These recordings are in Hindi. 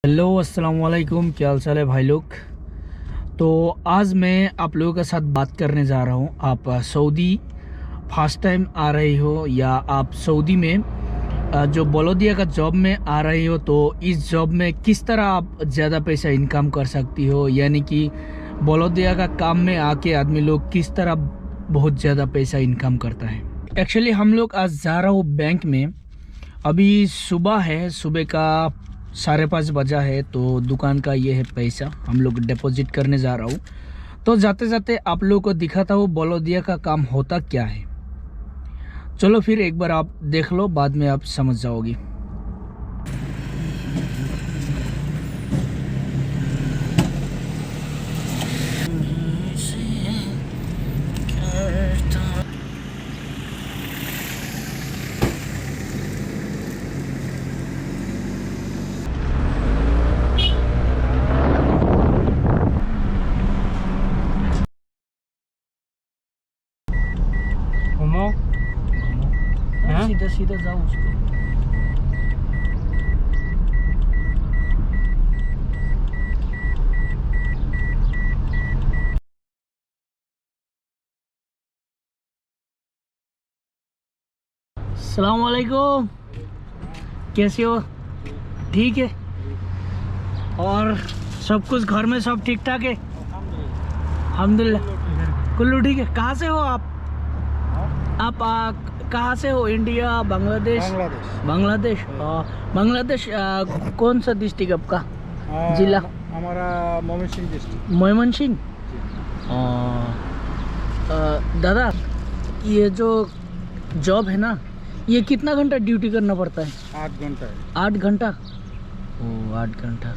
हेलो अस्सलाम वालेकुम, क्या हाल चाल है भाई लोग। तो आज मैं आप लोगों के साथ बात करने जा रहा हूँ। आप सऊदी फर्स्ट टाइम आ रही हो या आप सऊदी में जो बलोदिया का जॉब में आ रही हो, तो इस जॉब में किस तरह आप ज़्यादा पैसा इनकम कर सकती हो, यानी कि बलोदिया का काम में आके आदमी लोग किस तरह बहुत ज़्यादा पैसा इनकम करता है। एक्चुअली हम लोग आज जा रहा हूँ बैंक में। अभी सुबह है, सुबह का 5:30 बजा है। तो दुकान का ये है पैसा, हम लोग डिपॉजिट करने जा रहा हूँ। तो जाते जाते आप लोगों को दिखाता हूँ बलोदिया का काम होता क्या है। चलो फिर एक बार आप देख लो, बाद में आप समझ जाओगी। घूमो। हाँ? सीधा सीधा जाओ उसको। अस्सलाम वालेकुम, कैसे हो? ठीक है। और सब कुछ घर में सब ठीक ठाक है? अल्हम्दुलिल्लाह, कुल्लू ठीक है। कहाँ से हो आप? कहाँ से हो? इंडिया, बांग्लादेश? बांग्लादेश। बांग्लादेश कौन सा डिस्ट्रिक्ट आपका? जिला? हमारा मोमिनसिंह डिस्ट्रिक्ट। मोयमनसिंह। दादा, ये जो जॉब है ना, ये कितना घंटा ड्यूटी करना पड़ता है? 8 घंटा है। 8 घंटा? ओ 8 घंटा।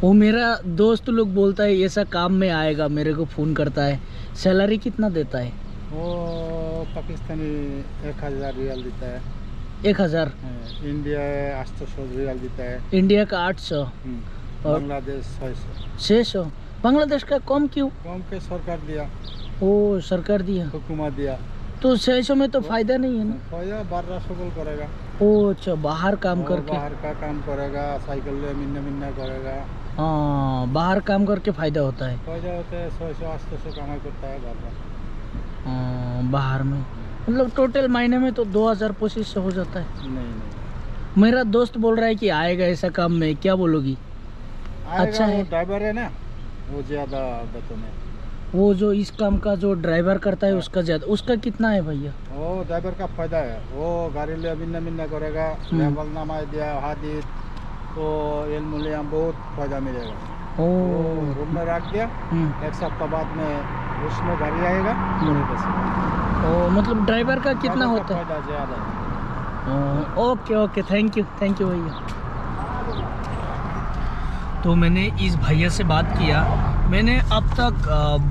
वो मेरा दोस्त लोग बोलता है ऐसा काम में आएगा, मेरे को फ़ोन करता है। सैलरी कितना देता है? वो पाकिस्तानी 1000 रियाल देता है। 1000? इंडिया 800 रियाल देता है। इंडिया का 800 और बांग्लादेश 600। 600? बांग्लादेश का कम क्यों? कम के सरकार दिया। ओ सरकार दिया, हुकूमत दिया। तो 600 में तो फायदा नहीं है ना? फायदा 12 सकल करेगा। ओ अच्छा, बाहर काम करके। बाहर का काम करेगा, साइकिल ले मिन्ना मिन्ना करेगा। हाँ, बाहर काम करके फायदा होता है। फायदा होता है, 600-800 कमाई करता है बार। बाहर में मतलब टोटल महीने में तो 2000-2500 हो जाता है। नहीं। मेरा दोस्त बोल रहा है कि आएगा ऐसा काम में, क्या बोलोगी? अच्छा है। ड्राइवर है ना, वो ज्यादा वेतन है। वो जो इस काम का जो ड्राइवर करता है उसका ज्यादा, उसका कितना है भैया? वो ड्राइवर का फायदा है, वो गाड़ी ले मिन्ना मिन्ना करेगा, लेवल नामा दिया हादित, तो एल मूल्य बहुत फायदा मिलेगा। ओ रूम में रख दिया, एक सप्ताह बाद में उसमें गाड़ी आएगा। ओ मतलब ड्राइवर का कितना होता है? फायदा ज्यादा है। ओके, थैंक यू भैया। तो मैंने इस भैया से बात किया। मैंने अब तक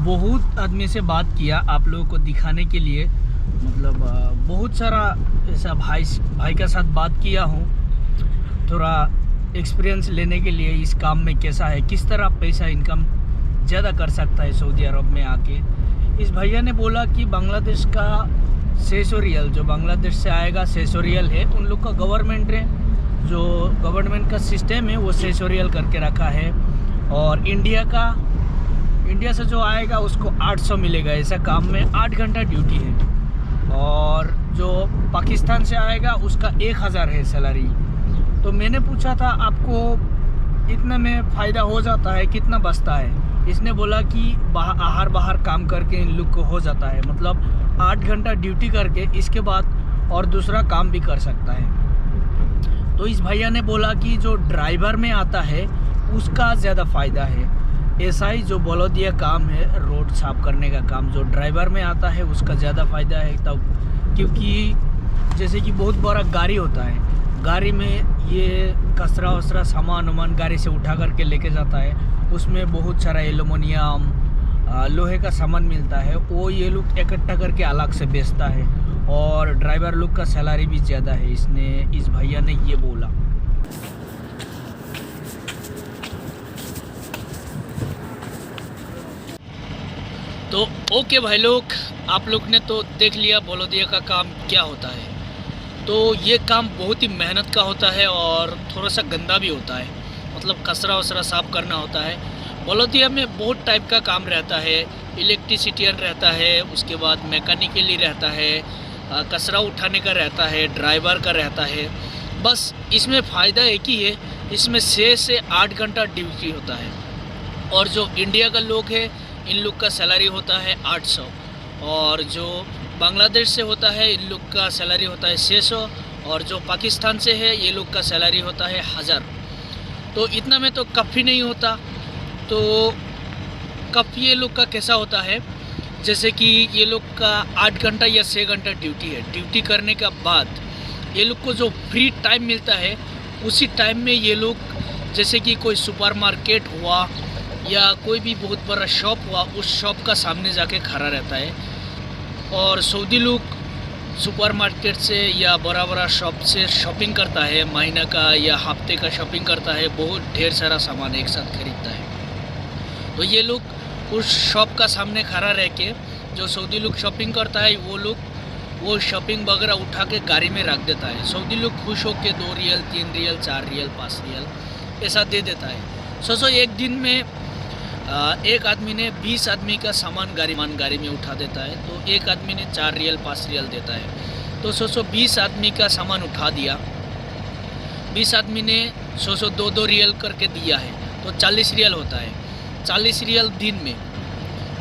बहुत आदमी से बात किया आप लोगों को दिखाने के लिए, मतलब बहुत सारा ऐसा भाई का साथ बात किया हूँ, थोड़ा एक्सपीरियंस लेने के लिए इस काम में कैसा है, किस तरह पैसा इनकम ज़्यादा कर सकता है सऊदी अरब में आके। इस भैया ने बोला कि बांग्लादेश का 600 रियल, जो बांग्लादेश से आएगा 600 रियल है, उन लोग का गवर्नमेंट है, जो गवर्नमेंट का सिस्टम है वो 600 रियल करके रखा है। और इंडिया से जो आएगा उसको 800 मिलेगा। ऐसा काम में 8 घंटा ड्यूटी है। और जो पाकिस्तान से आएगा उसका 1000 है सैलरी। तो मैंने पूछा था आपको इतने में फ़ायदा हो जाता है, कितना बचता है? इसने बोला कि बाहर काम करके इन लोग को हो जाता है, मतलब 8 घंटा ड्यूटी करके इसके बाद और दूसरा काम भी कर सकता है। तो इस भैया ने बोला कि जो ड्राइवर में आता है उसका ज़्यादा फ़ायदा है। ऐसा ही जो बलोदिया काम है, रोड साफ करने का काम, जो ड्राइवर में आता है उसका ज़्यादा फ़ायदा है। तब क्योंकि जैसे कि बहुत बड़ा गाड़ी होता है, गाड़ी में ये कचरा वसरा सामान गाड़ी से उठा करके लेके जाता है, उसमें बहुत सारा एल्युमिनियम लोहे का सामान मिलता है, वो ये लोग इकट्ठा करके अलग से बेचता है। और ड्राइवर लोग का सैलरी भी ज़्यादा है, इस भैया ने ये बोला। तो ओके भाई लोग, आप लोग ने तो देख लिया बलोदिया का काम क्या होता है। तो ये काम बहुत ही मेहनत का होता है और थोड़ा सा गंदा भी होता है। मतलब कचरा वसरा साफ करना होता है। बलौदिया में बहुत टाइप का काम रहता है, इलेक्ट्रिसिटियन रहता है, उसके बाद मैकेनिकली रहता है, कचरा उठाने का रहता है, ड्राइवर का रहता है। बस इसमें फ़ायदा एक ही है, इसमें 6 से 8 घंटा ड्यूटी होता है। और जो इंडिया का लोग है इन लोग का सैलरी होता है 800, और जो बांग्लादेश से होता है इन लोग का सैलरी होता है 600, और जो पाकिस्तान से है ये लोग का सैलरी होता है 1000। तो इतना में तो काफ़ी नहीं होता। तो कब ये लोग का कैसा होता है, जैसे कि ये लोग का 8 घंटा या 6 घंटा ड्यूटी है। ड्यूटी करने का बाद ये लोग को जो फ्री टाइम मिलता है उसी टाइम में ये लोग, जैसे कि कोई सुपरमार्केट हुआ या कोई भी बहुत बड़ा शॉप हुआ, उस शॉप का सामने जाके खड़ा रहता है। और सऊदी लोग सुपरमार्केट से या बड़ा बड़ा शॉप से शॉपिंग करता है, महीना का या हफ्ते का शॉपिंग करता है, बहुत ढेर सारा सामान एक साथ खरीदता है। तो ये लोग उस शॉप का सामने खड़ा रह के, जो सऊदी लोग शॉपिंग करता है वो लोग वो शॉपिंग वगैरह उठा के गाड़ी में रख देता है। सऊदी लोग खुश होकर 2 रियल, 3 रियल, 4 रियल, 5 रियल ऐसा दे देता है। सोचो एक दिन में एक आदमी ने 20 आदमी का सामान गाड़ी में उठा देता है, तो एक आदमी ने 4 रियल, 5 रियल देता है। तो सोचो 20 आदमी का सामान उठा दिया, 20 आदमी ने सोचो 2-2 रियल करके दिया है, तो 40 रियल होता है, 40 रियल दिन में।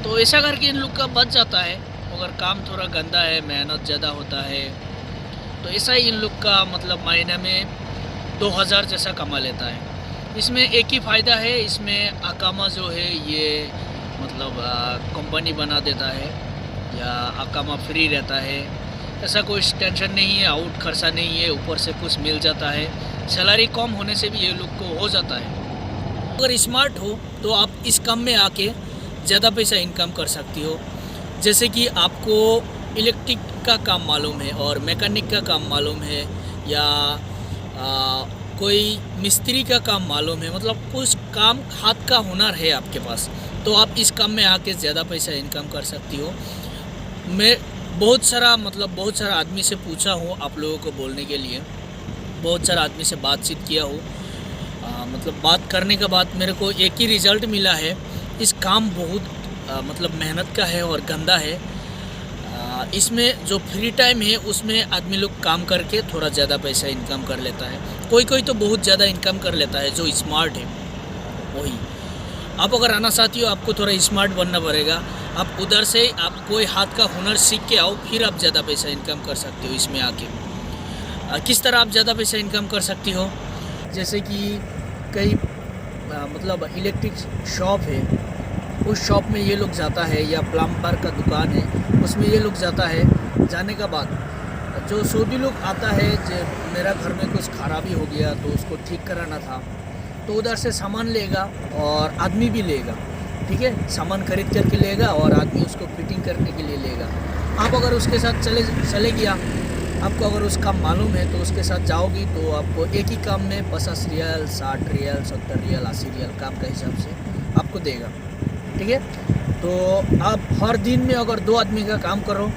तो ऐसा करके इन लोग का बच जाता है। अगर काम थोड़ा गंदा है, मेहनत ज़्यादा होता है, तो ऐसा ही इन लोग का मतलब महीने में 2000 जैसा कमा लेता है। इसमें एक ही फ़ायदा है, इसमें अकामा जो है ये मतलब कंपनी बना देता है या अकामा फ्री रहता है। ऐसा कोई टेंशन नहीं है, आउट खर्चा नहीं है, ऊपर से कुछ मिल जाता है। सैलरी कम होने से भी ये लोग को हो जाता है। अगर स्मार्ट हो तो आप इस काम में आके ज़्यादा पैसा इनकम कर सकती हो। जैसे कि आपको इलेक्ट्रिक का काम मालूम है और मैकेनिक का काम मालूम है, या कोई मिस्त्री का काम मालूम है, मतलब कुछ काम हाथ का हुनर है आपके पास, तो आप इस काम में आके ज़्यादा पैसा इनकम कर सकती हो। मैं बहुत सारा आदमी से पूछा हूँ आप लोगों को बोलने के लिए, बहुत सारा आदमी से बातचीत किया हूँ। मतलब बात करने के बाद मेरे को एक ही रिज़ल्ट मिला है, इस काम बहुत मतलब मेहनत का है और गंदा है। इसमें जो फ्री टाइम है उसमें आदमी लोग काम करके थोड़ा ज़्यादा पैसा इनकम कर लेता है। कोई कोई तो बहुत ज़्यादा इनकम कर लेता है, जो स्मार्ट है वही। आप अगर आना चाहती हो, आपको थोड़ा स्मार्ट बनना पड़ेगा। आप उधर से आप कोई हाथ का हुनर सीख के आओ, फिर आप ज़्यादा पैसा इनकम कर सकते हो इसमें आके। किस तरह आप ज़्यादा पैसा इनकम कर सकती हो, जैसे कि कई मतलब इलेक्ट्रिक शॉप है, उस शॉप में ये लोग जाता है, या प्लम्बर का दुकान है उसमें ये लोग जाता है। जाने का बाद जो सऊदी लोग आता है, जो मेरा घर में कुछ खराबी हो गया तो उसको ठीक कराना था, तो उधर से सामान लेगा और आदमी भी लेगा, ठीक है, सामान खरीद करके लेगा और आदमी उसको फिटिंग करने के लिए लेगा। आप अगर उसके साथ चले गया, आपको अगर उसका मालूम है तो उसके साथ जाओगी तो आपको एक ही काम में 50 रियल, 60 रियल, 70 रियल, 80 रियल काम का हिसाब से आपको देगा, ठीक है। तो आप हर दिन में अगर 2 आदमी का काम करो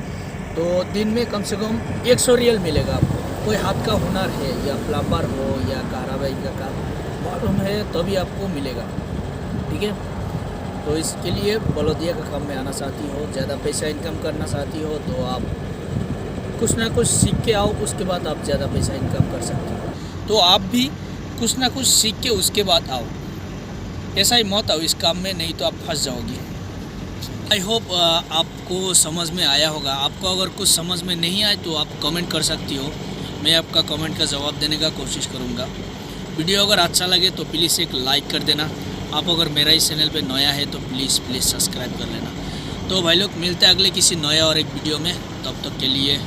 तो दिन में कम से कम 100 रियल मिलेगा आपको। कोई हाथ का हुनर है या प्लम्बर हो या कार्रवाई का काम मालूम है तभी आपको मिलेगा, ठीक है। तो इसके लिए बलौदिया का काम में आना चाहती हो, ज़्यादा पैसा इनकम करना चाहती हो, तो आप कुछ ना कुछ सीख के आओ, उसके बाद आप ज़्यादा पैसा इनकम कर सकते हो। तो आप भी कुछ ना कुछ सीख के उसके बाद आओ, ऐसा ही मत आओ इस काम में, नहीं तो आप फंस जाओगी। आई होप आपको समझ में आया होगा। आपको अगर कुछ समझ में नहीं आए तो आप कमेंट कर सकती हो, मैं आपका कमेंट का जवाब देने का कोशिश करूँगा। वीडियो अगर अच्छा लगे तो प्लीज़ एक लाइक कर देना। आप अगर मेरा इस चैनल पे नया है तो प्लीज़ सब्सक्राइब कर लेना। तो भाई लोग, मिलते हैं अगले किसी नया और एक वीडियो में, तब तक के लिए